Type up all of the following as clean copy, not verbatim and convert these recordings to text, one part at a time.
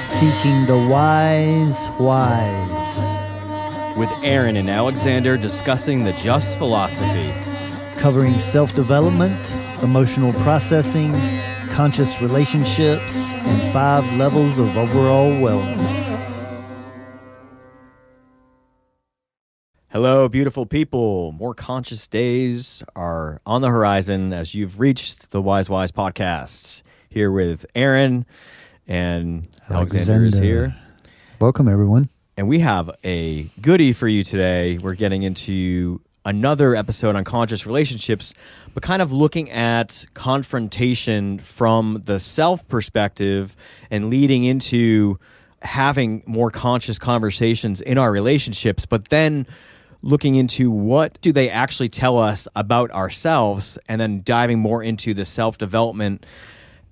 Seeking the wise. With Aaron and Alexander discussing the Just philosophy. Covering self-development, emotional processing, conscious relationships, and 5 levels of overall wellness. Hello, beautiful people. More conscious days are on the horizon as you've reached the Wise podcast. Here with Aaron, and Alexander is here. Welcome, everyone. And we have a goodie for you today. We're getting into another episode on conscious relationships, but kind of looking at confrontation from the self perspective and leading into having more conscious conversations in our relationships, but then looking into what do they actually tell us about ourselves, and then diving more into the self-development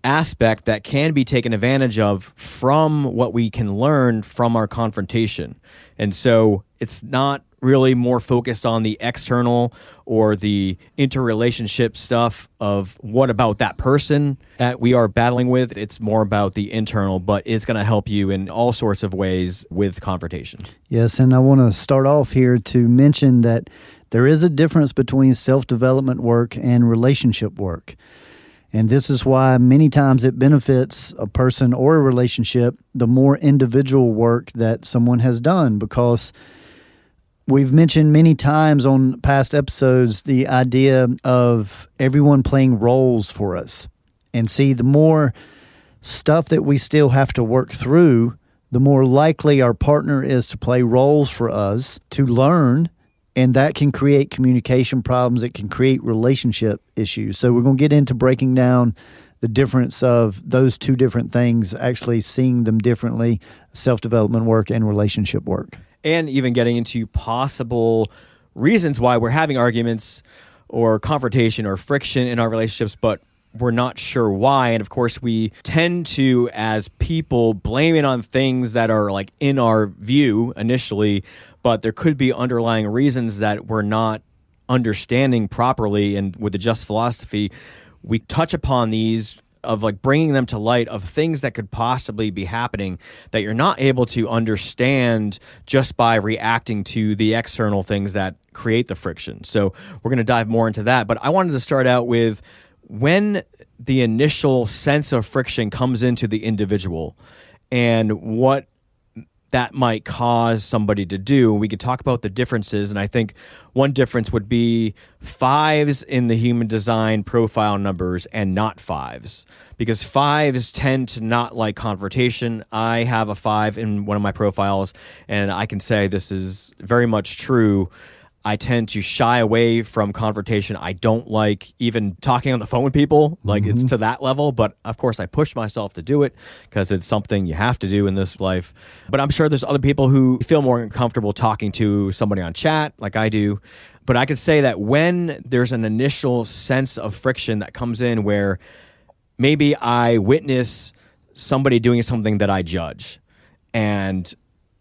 aspect that can be taken advantage of from what we can learn from our confrontation. And so it's not really more focused on the external or the interrelationship stuff of what about that person that we are battling with. It's more about the internal, but it's going to help you in all sorts of ways with confrontation. Yes, and I want to start off here to mention that there is a difference between self-development work and relationship work. And this is why many times it benefits a person or a relationship the more individual work that someone has done, because we've mentioned many times on past episodes the idea of everyone playing roles for us. And see, the more stuff that we still have to work through, the more likely our partner is to play roles for us to learn. And that can create communication problems. It can create relationship issues. So we're going to get into breaking down the difference of those two different things, actually seeing them differently, self-development work and relationship work. And even getting into possible reasons why we're having arguments or confrontation or friction in our relationships, but we're not sure why. And of course, we tend to, as people, blame it on things that are like in our view initially, but there could be underlying reasons that we're not understanding properly. And with the Just philosophy, we touch upon these of like bringing them to light of things that could possibly be happening that you're not able to understand just by reacting to the external things that create the friction. So we're going to dive more into that. But I wanted to start out with when the initial sense of friction comes into the individual and what that might cause somebody to do. We could talk about the differences, and I think one difference would be 5s in the human design profile numbers and not 5s, because 5s tend to not like confrontation. I have a 5 in one of my profiles, and I can say this is very much true. I tend to shy away from confrontation. I don't like even talking on the phone with people. Like it's to that level. But of course, I push myself to do it because it's something you have to do in this life. But I'm sure there's other people who feel more comfortable talking to somebody on chat like I do. But I could say that when there's an initial sense of friction that comes in where maybe I witness somebody doing something that I judge, and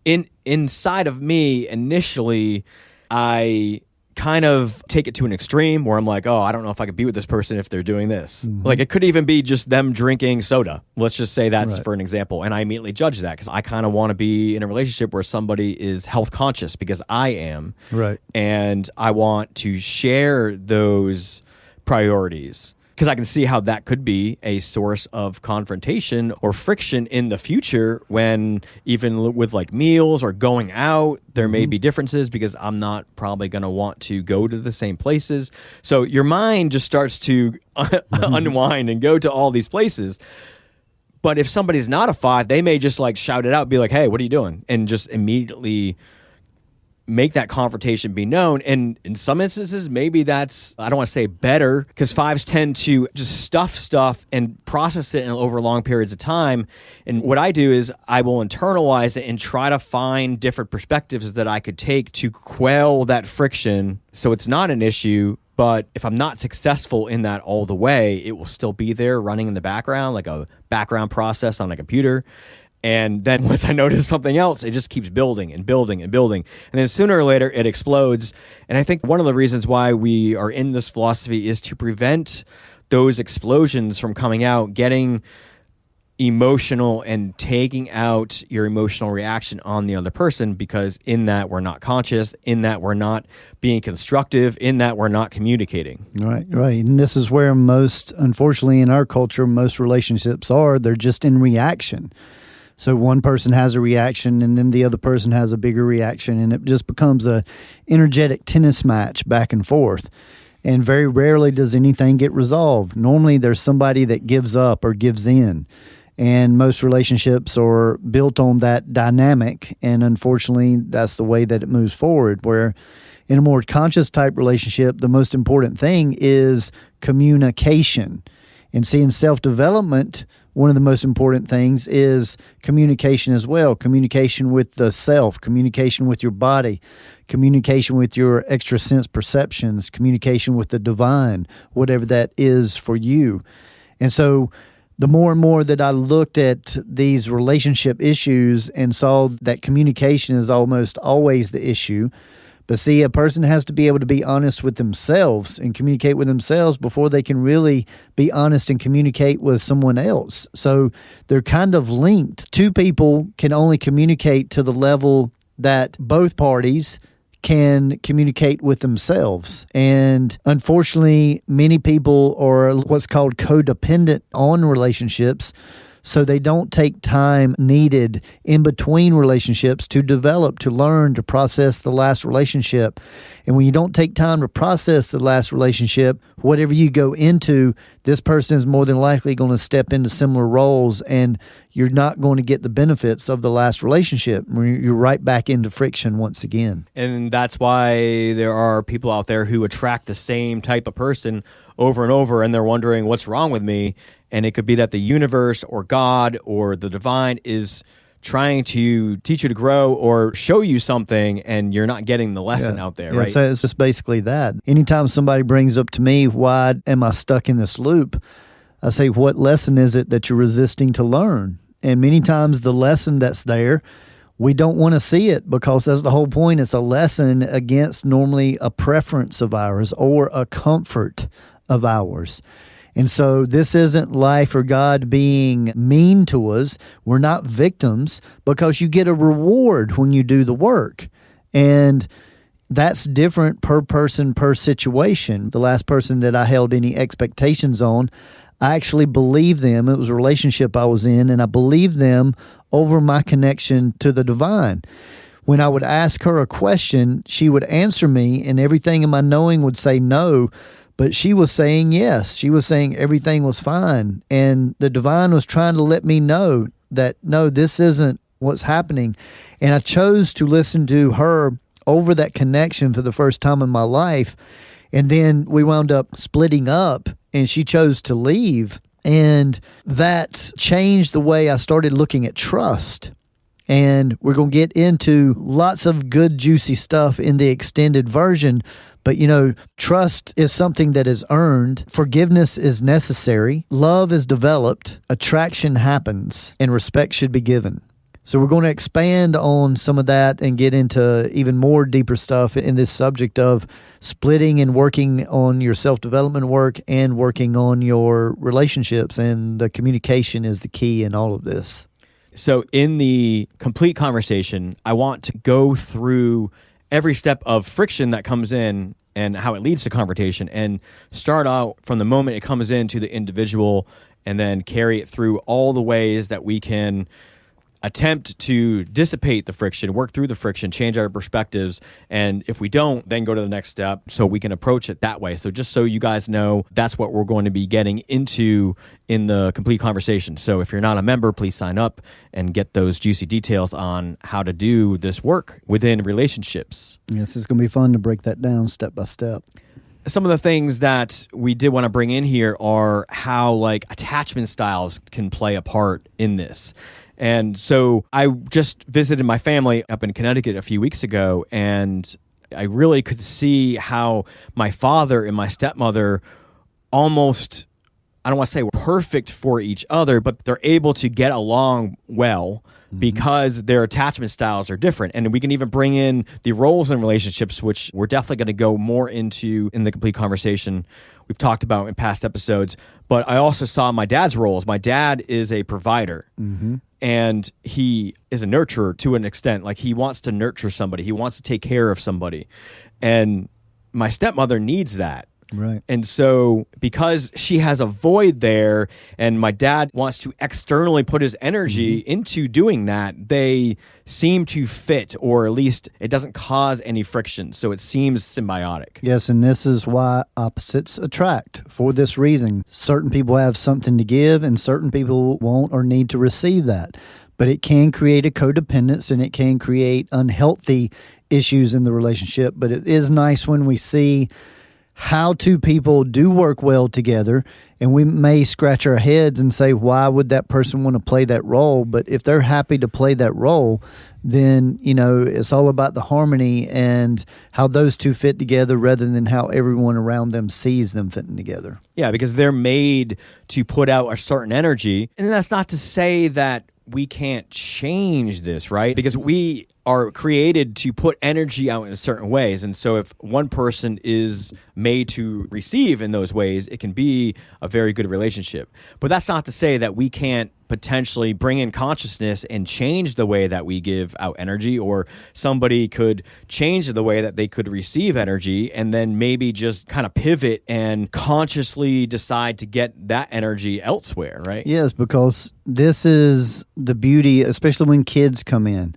inside of me initially, I kind of take it to an extreme where I'm like, oh, I don't know if I could be with this person if they're doing this. Like it could even be just them drinking soda. Let's just say that's right. For an example. And I immediately judge that because I kind of want to be in a relationship where somebody is health conscious because I am. Right. And I want to share those priorities, because I can see how that could be a source of confrontation or friction in the future when even with like meals or going out, there may be differences because I'm not probably going to want to go to the same places. So your mind just starts to unwind and go to all these places. But if somebody's not a 5, they may just like shout it out, be like, hey, what are you doing? And just immediately make that confrontation be known. And in some instances, maybe that's, I don't want to say better, because 5s tend to just stuff stuff and process it over long periods of time. And what I do is I will internalize it and try to find different perspectives that I could take to quell that friction so it's not an issue. But if I'm not successful in that all the way, it will still be there running in the background, like a background process on a computer. And then once I notice something else, it just keeps building and building and building. And then sooner or later, it explodes. And I think one of the reasons why we are in this philosophy is to prevent those explosions from coming out, getting emotional and taking out your emotional reaction on the other person, because in that we're not conscious, in that we're not being constructive, in that we're not communicating. Right. And this is where most, unfortunately in our culture, most relationships are. They're just in reaction. So one person has a reaction and then the other person has a bigger reaction, and it just becomes a energetic tennis match back and forth. And very rarely does anything get resolved. Normally there's somebody that gives up or gives in. And most relationships are built on that dynamic. And unfortunately, that's the way that it moves forward, where in a more conscious type relationship, the most important thing is communication. And see, in self-development, one of the most important things is communication as well. Communication with the self, communication with your body, communication with your extra sense perceptions, communication with the divine, whatever that is for you. And so the more and more that I looked at these relationship issues and saw that communication is almost always the issue. But see, a person has to be able to be honest with themselves and communicate with themselves before they can really be honest and communicate with someone else. So they're kind of linked. Two people can only communicate to the level that both parties can communicate with themselves. And unfortunately, many people are what's called codependent on relationships. So they don't take time needed in between relationships to develop, to learn, to process the last relationship. And when you don't take time to process the last relationship, whatever you go into, this person is more than likely going to step into similar roles, and you're not going to get the benefits of the last relationship. You're right back into friction once again. And that's why there are people out there who attract the same type of person over and over, and they're wondering, what's wrong with me? And it could be that the universe or God or the divine is trying to teach you to grow or show you something, and you're not getting the lesson out there, right? So it's just basically that. Anytime somebody brings up to me, why am I stuck in this loop? I say, what lesson is it that you're resisting to learn? And many times the lesson that's there, we don't want to see it, because that's the whole point. It's a lesson against normally a preference of ours or a comfort of ours. And so this isn't life or God being mean to us. We're not victims, because you get a reward when you do the work. And that's different per person, per situation. The last person that I held any expectations on, I actually believed them. It was a relationship I was in, and I believed them over my connection to the divine. When I would ask her a question, she would answer me, and everything in my knowing would say no. But she was saying yes. She was saying everything was fine. And the divine was trying to let me know that, no, this isn't what's happening. And I chose to listen to her over that connection for the first time in my life. And then we wound up splitting up, and she chose to leave. And that changed the way I started looking at trust. And we're going to get into lots of good, juicy stuff in the extended version. But, trust is something that is earned. Forgiveness is necessary. Love is developed. Attraction happens. And respect should be given. So we're going to expand on some of that and get into even more deeper stuff in this subject of splitting and working on your self-development work and working on your relationships. And the communication is the key in all of this. So in the complete conversation, I want to go through every step of friction that comes in and how it leads to confrontation, and start out from the moment it comes into the individual, and then carry it through all the ways that we can attempt to dissipate the friction, work through the friction, change our perspectives. And if we don't, then go to the next step so we can approach it that way. So just so you guys know, that's what we're going to be getting into in the complete conversation. So if you're not a member, please sign up and get those juicy details on how to do this work within relationships. Yes, it's going to be fun to break that down step by step. Some of the things that we did want to bring in here are how attachment styles can play a part in this. And so I just visited my family up in Connecticut a few weeks ago, and I really could see how my father and my stepmother almost, I don't want to say we're perfect for each other, but they're able to get along well because their attachment styles are different. And we can even bring in the roles in relationships, which we're definitely going to go more into in the complete conversation, we've talked about in past episodes. But I also saw my dad's roles. My dad is a provider. And he is a nurturer to an extent. Like, he wants to nurture somebody. He wants to take care of somebody. And my stepmother needs that. Right. And so because she has a void there and my dad wants to externally put his energy into doing that, they seem to fit, or at least it doesn't cause any friction. So it seems symbiotic. Yes, and this is why opposites attract. For this reason, certain people have something to give and certain people won't or need to receive that. But it can create a codependence and it can create unhealthy issues in the relationship. But it is nice when we see how two people do work well together, and we may scratch our heads and say, why would that person want to play that role? But if they're happy to play that role, then, it's all about the harmony and how those two fit together rather than how everyone around them sees them fitting together. Yeah, because they're made to put out a certain energy. And that's not to say that we can't change this, right? Because we are created to put energy out in certain ways. And so if one person is made to receive in those ways, it can be a very good relationship. But that's not to say that we can't potentially bring in consciousness and change the way that we give out energy, or somebody could change the way that they could receive energy and then maybe just kind of pivot and consciously decide to get that energy elsewhere, right? Yes, because this is the beauty, especially when kids come in.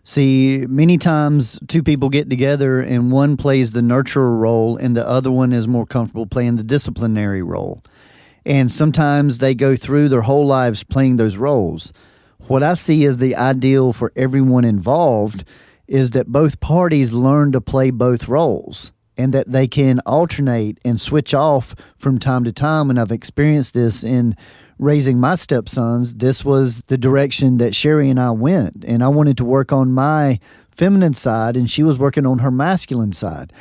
See, many times two people get together and one plays the nurturer role and the other one is more comfortable playing the disciplinary role. And sometimes they go through their whole lives playing those roles. What I see as the ideal for everyone involved is that both parties learn to play both roles and that they can alternate and switch off from time to time. And I've experienced this in raising my stepsons. This was the direction that Sherry and I went. And I wanted to work on my feminine side, and she was working on her masculine side.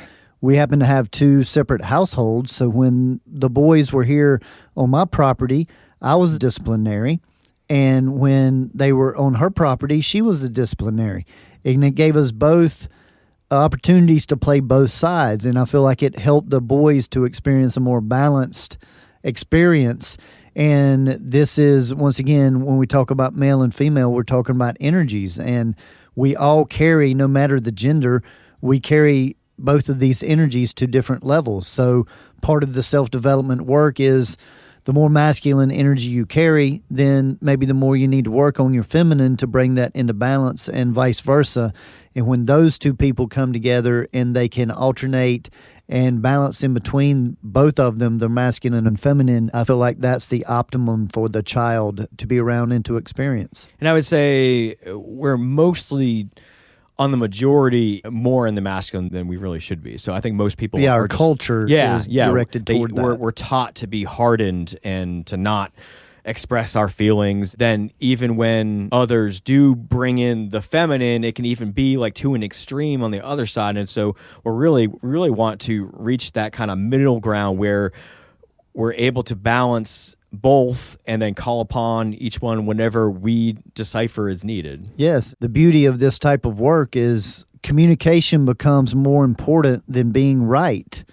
We happened to have two separate households, so when the boys were here on my property, I was the disciplinary, and when they were on her property, she was the disciplinary. And it gave us both opportunities to play both sides, and I feel like it helped the boys to experience a more balanced experience. And this is, once again, when we talk about male and female, we're talking about energies, and we all carry, no matter the gender, we carry both of these energies to different levels. So part of the self-development work is the more masculine energy you carry, then maybe the more you need to work on your feminine to bring that into balance, and vice versa. And when those two people come together and they can alternate and balance in between both of them, the masculine and feminine, I feel like that's the optimum for the child to be around and to experience. And I would say we're mostly, on the majority, more in the masculine than we really should be. So I think most people our culture is directed toward that. We're taught to be hardened and to not express our feelings. Then even when others do bring in the feminine, it can even be like to an extreme on the other side. And so we really want to reach that kind of middle ground where we're able to balance both and then call upon each one whenever we decipher is needed. Yes. The beauty of this type of work is communication becomes more important than being right.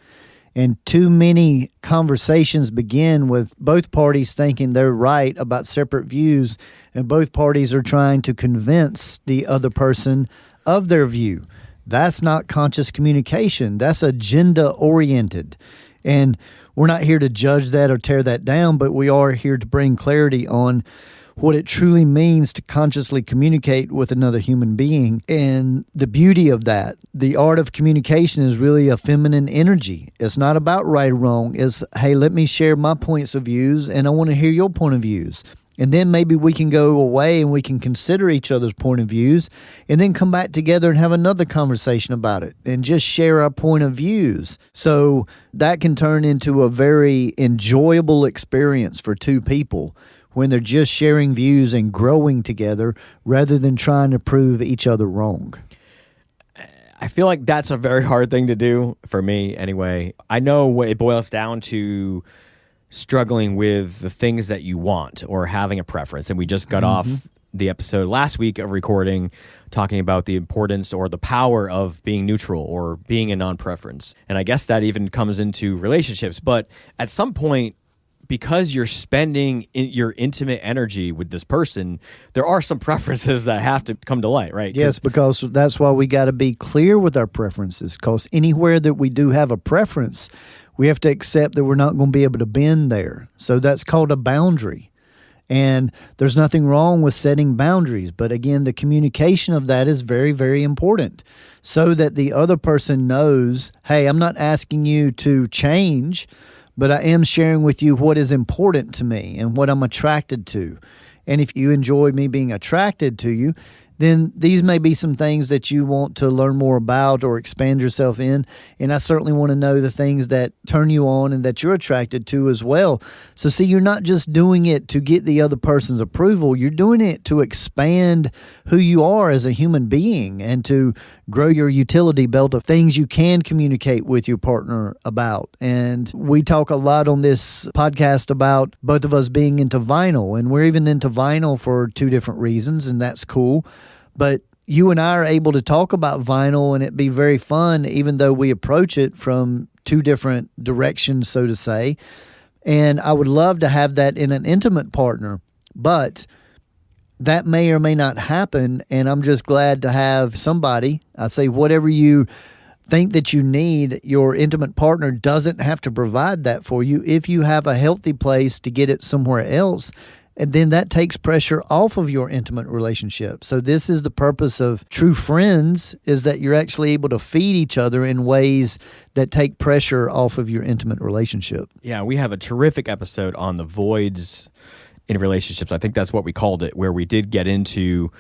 And too many conversations begin with both parties thinking they're right about separate views, and both parties are trying to convince the other person of their view. That's not conscious communication. That's agenda-oriented. And we're not here to judge that or tear that down, but we are here to bring clarity on what it truly means to consciously communicate with another human being. And the beauty of that, the art of communication, is really a feminine energy. It's not about right or wrong. It's, hey, let me share my points of views, and I want to hear your point of views. And then maybe we can go away and we can consider each other's point of views and then come back together and have another conversation about it and just share our point of views. So that can turn into a very enjoyable experience for two people when they're just sharing views and growing together rather than trying to prove each other wrong. I feel like that's a very hard thing to do for me anyway. I know what it boils down to, struggling with the things that you want or having a preference. And we just got off the episode last week of recording, talking about the importance or the power of being neutral or being a non-preference. And I guess that even comes into relationships. But at some point, because you're spending your intimate energy with this person, there are some preferences that have to come to light, right? Yes, because that's why we got to be clear with our preferences, because anywhere that we do have a preference, we have to accept that we're not going to be able to bend there. So that's called a boundary. And there's nothing wrong with setting boundaries. But again, the communication of that is very, very important so that the other person knows, hey, I'm not asking you to change, but I am sharing with you what is important to me and what I'm attracted to. And if you enjoy me being attracted to you, then these may be some things that you want to learn more about or expand yourself in. And I certainly want to know the things that turn you on and that you're attracted to as well. So see, you're not just doing it to get the other person's approval. You're doing it to expand who you are as a human being and to grow your utility belt of things you can communicate with your partner about. And we talk a lot on this podcast about both of us being into vinyl, and we're even into vinyl for two different reasons, and that's cool. But you and I are able to talk about vinyl and it be very fun, even though we approach it from two different directions, so to say. And I would love to have that in an intimate partner, but that may or may not happen. And I'm just glad to have somebody. I say, whatever you think that you need, your intimate partner doesn't have to provide that for you if you have a healthy place to get it somewhere else. And then that takes pressure off of your intimate relationship. So this is the purpose of true friends, is that you're actually able to feed each other in ways that take pressure off of your intimate relationship. Yeah, we have a terrific episode on the voids in relationships. I think that's what we called it, where we did get into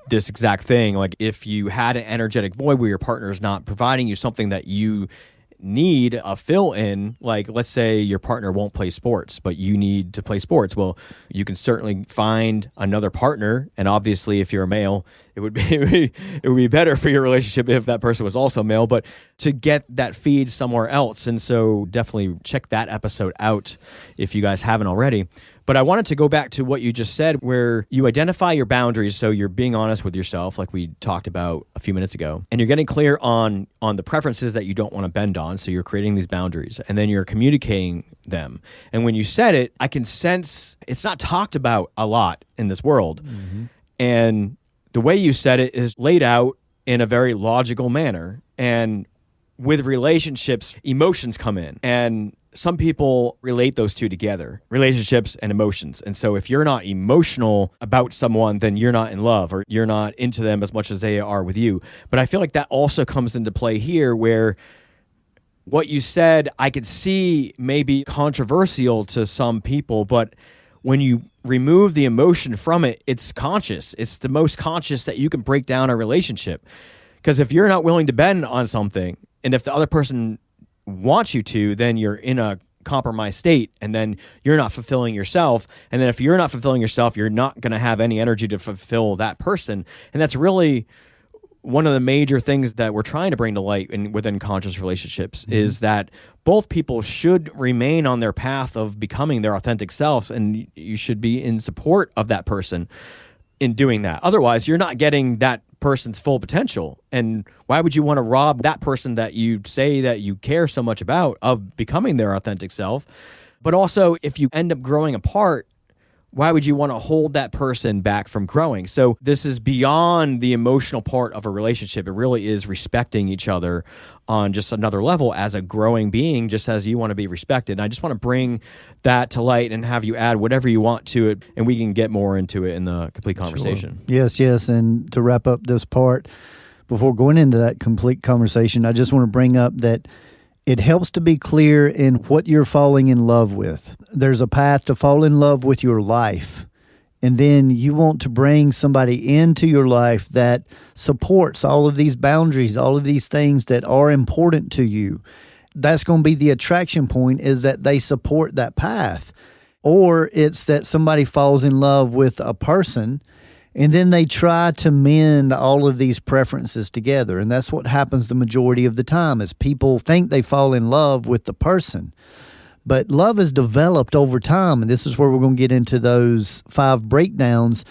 this exact thing. Like if you had an energetic void where your partner is not providing you something that you need a fill in, like let's say your partner won't play sports, but you need to play sports. Well, you can certainly find another partner, and obviously if you're a male, it would be better for your relationship if that person was also male, but to get that feed somewhere else. And so definitely check that episode out if you guys haven't already. But I wanted to go back to what you just said, where you identify your boundaries. So you're being honest with yourself, like we talked about a few minutes ago, and you're getting clear on the preferences that you don't want to bend on. So you're creating these boundaries, and then you're communicating them. And when you said it, I can sense it's not talked about a lot in this world. Mm-hmm. And the way you said it is laid out in a very logical manner. And with relationships, emotions come in. And some people relate those two together, relationships and emotions. And so if you're not emotional about someone, then you're not in love, or you're not into them as much as they are with you. But I feel like that also comes into play here, where what you said, I could see maybe controversial to some people, but when you remove the emotion from it, it's conscious. It's the most conscious that you can break down a relationship. Because if you're not willing to bend on something, and if the other person wants you to, then you're in a compromised state, and then you're not fulfilling yourself. And then if you're not fulfilling yourself, you're not going to have any energy to fulfill that person. And that's really one of the major things that we're trying to bring to light within conscious relationships, mm-hmm. is that both people should remain on their path of becoming their authentic selves, and you should be in support of that person in doing that. Otherwise, you're not getting that person's full potential. And why would you want to rob that person that you say that you care so much about of becoming their authentic self? But also, if you end up growing apart, why would you want to hold that person back from growing? So this is beyond the emotional part of a relationship. It really is respecting each other on just another level as a growing being, just as you want to be respected. And I just want to bring that to light and have you add whatever you want to it, and we can get more into it in the complete conversation. Sure. Yes. And to wrap up this part, before going into that complete conversation, I just want to bring up that it helps to be clear in what you're falling in love with. There's a path to fall in love with your life. And then you want to bring somebody into your life that supports all of these boundaries, all of these things that are important to you. That's going to be the attraction point, is that they support that path. Or it's that somebody falls in love with a person, and then they try to mend all of these preferences together. And that's what happens the majority of the time, is people think they fall in love with the person. But love is developed over time, and this is where we're going to get into those 5 breakdowns.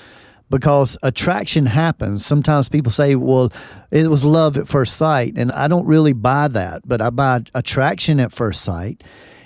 because attraction happens. Sometimes people say, well, it was love at first sight, and I don't really buy that, but I buy attraction at first sight.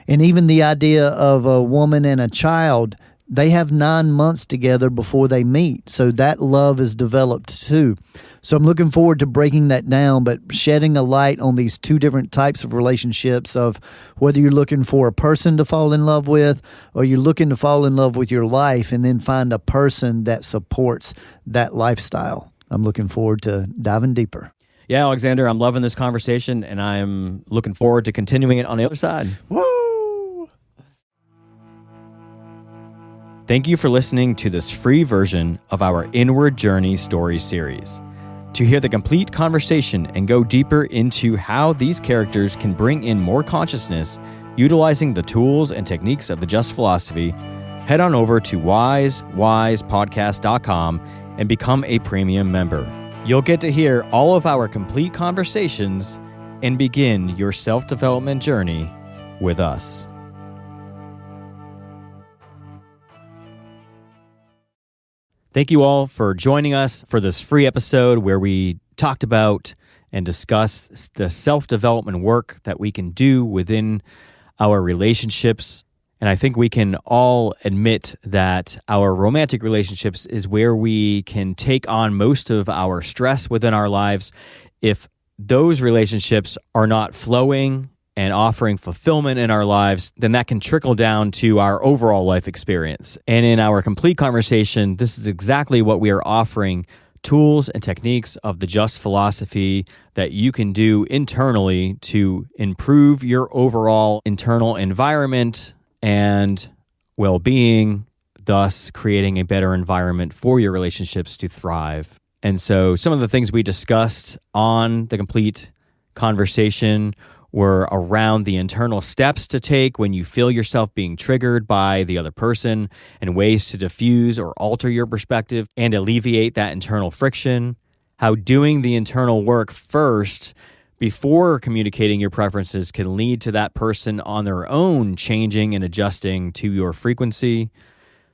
And even the idea of a woman and a child, they have 9 months together before they meet. So that love is developed too. So I'm looking forward to breaking that down, but shedding a light on these two different types of relationships, of whether you're looking for a person to fall in love with, or you're looking to fall in love with your life and then find a person that supports that lifestyle. I'm looking forward to diving deeper. Yeah, Alexander, I'm loving this conversation, and I'm looking forward to continuing it on the other side. Woo! Thank you for listening to this free version of our Inward Journey story series. To hear the complete conversation and go deeper into how these characters can bring in more consciousness, utilizing the tools and techniques of the Just philosophy, head on over to wisewisepodcast.com and become a premium member. You'll get to hear all of our complete conversations and begin your self-development journey with us. Thank you all for joining us for this free episode where we talked about and discussed the self-development work that we can do within our relationships. And I think we can all admit that our romantic relationships is where we can take on most of our stress within our lives. If those relationships are not flowing and offering fulfillment in our lives, then that can trickle down to our overall life experience. And in our complete conversation, this is exactly what we are offering: tools and techniques of the Just philosophy that you can do internally to improve your overall internal environment and well-being, thus creating a better environment for your relationships to thrive. And so some of the things we discussed on the complete conversation were around the internal steps to take when you feel yourself being triggered by the other person, and ways to diffuse or alter your perspective and alleviate that internal friction. How doing the internal work first before communicating your preferences can lead to that person on their own changing and adjusting to your frequency.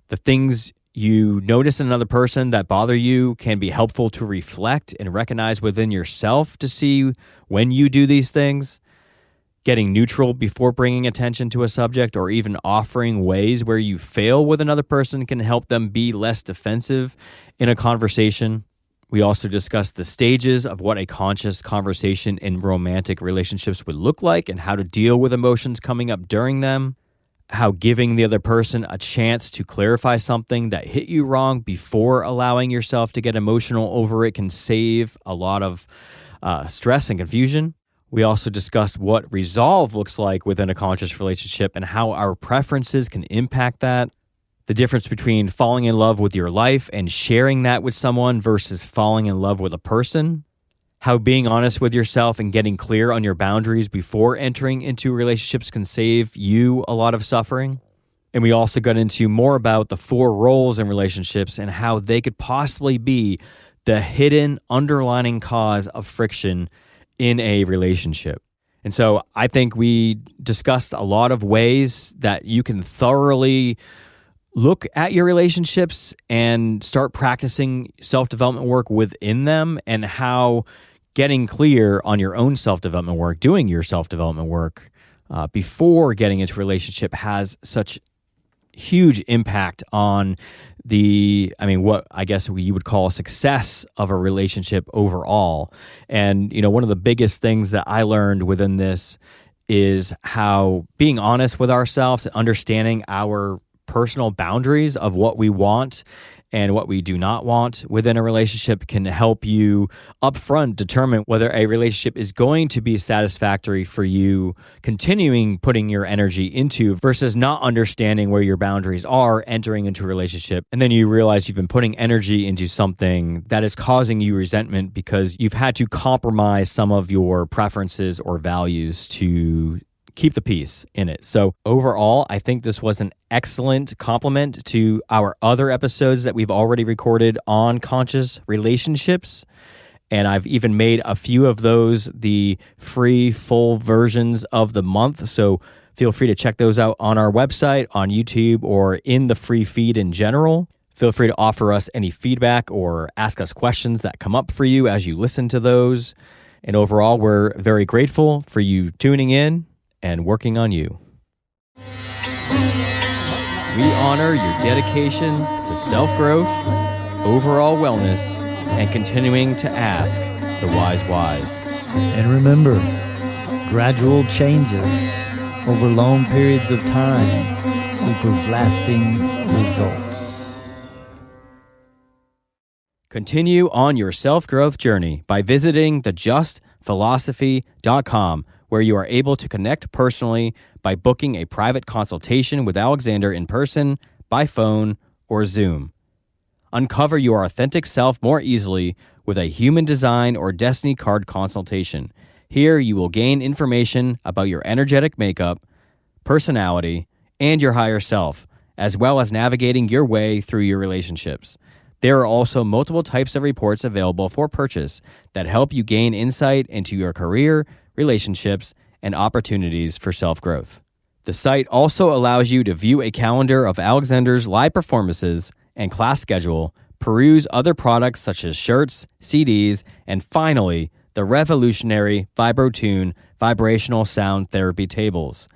The things you notice in another person that bother you can be helpful to reflect and recognize within yourself to see when you do these things. Getting neutral before bringing attention to a subject, or even offering ways where you fail with another person, can help them be less defensive in a conversation. We also discussed the stages of what a conscious conversation in romantic relationships would look like and how to deal with emotions coming up during them. How giving the other person a chance to clarify something that hit you wrong before allowing yourself to get emotional over it can save a lot of stress and confusion. We also discussed what resolve looks like within a conscious relationship and how our preferences can impact that. The difference between falling in love with your life and sharing that with someone versus falling in love with a person. How being honest with yourself and getting clear on your boundaries before entering into relationships can save you a lot of suffering. And we also got into more about the 4 roles in relationships and how they could possibly be the hidden underlying cause of friction in a relationship. And so I think we discussed a lot of ways that you can thoroughly look at your relationships and start practicing self-development work within them, and how getting clear on your own self-development work, doing your self-development work before getting into a relationship has such huge impact on what I guess you would call success of a relationship overall. And, one of the biggest things that I learned within this is how being honest with ourselves and understanding our personal boundaries of what we want and what we do not want within a relationship can help you upfront determine whether a relationship is going to be satisfactory for you continuing putting your energy into, versus not understanding where your boundaries are entering into a relationship. And then you realize you've been putting energy into something that is causing you resentment because you've had to compromise some of your preferences or values to keep the peace in it. So overall, I think this was an excellent complement to our other episodes that we've already recorded on conscious relationships. And I've even made a few of those the free full versions of the month. So feel free to check those out on our website, on YouTube, or in the free feed in general. Feel free to offer us any feedback or ask us questions that come up for you as you listen to those. And overall, we're very grateful for you tuning in and working on you. We honor your dedication to self-growth, overall wellness, and continuing to ask the wise whys. And remember, gradual changes over long periods of time equals lasting results. Continue on your self-growth journey by visiting thejustphilosophy.com, where you are able to connect personally by booking a private consultation with Alexander in person, by phone, or Zoom. Uncover your authentic self more easily with a human design or destiny card consultation. Here you will gain information about your energetic makeup, personality, and your higher self, as well as navigating your way through your relationships. There are also multiple types of reports available for purchase that help you gain insight into your career, relationships, and opportunities for self-growth. The site also allows you to view a calendar of Alexander's live performances and class schedule, peruse other products such as shirts, CDs, and finally, the revolutionary VibroTune vibrational sound therapy tables.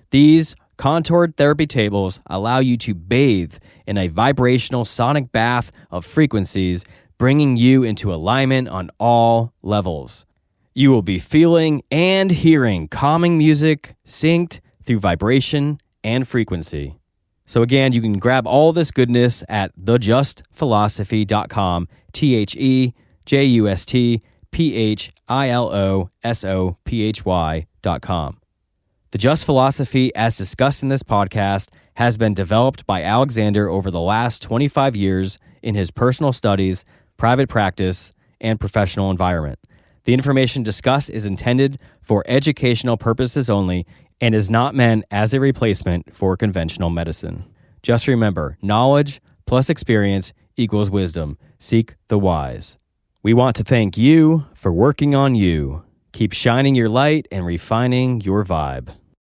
These contoured therapy tables allow you to bathe in a vibrational sonic bath of frequencies, bringing you into alignment on all levels. You will be feeling and hearing calming music synced through vibration and frequency. So again, you can grab all this goodness at thejustphilosophy.com, thejustphilosophy.com. The Just Philosophy, as discussed in this podcast, has been developed by Alexander over the last 25 years in his personal studies, private practice, and professional environment. The information discussed is intended for educational purposes only and is not meant as a replacement for conventional medicine. Just remember, knowledge plus experience equals wisdom. Seek the wise. We want to thank you for working on you. Keep shining your light and refining your vibe.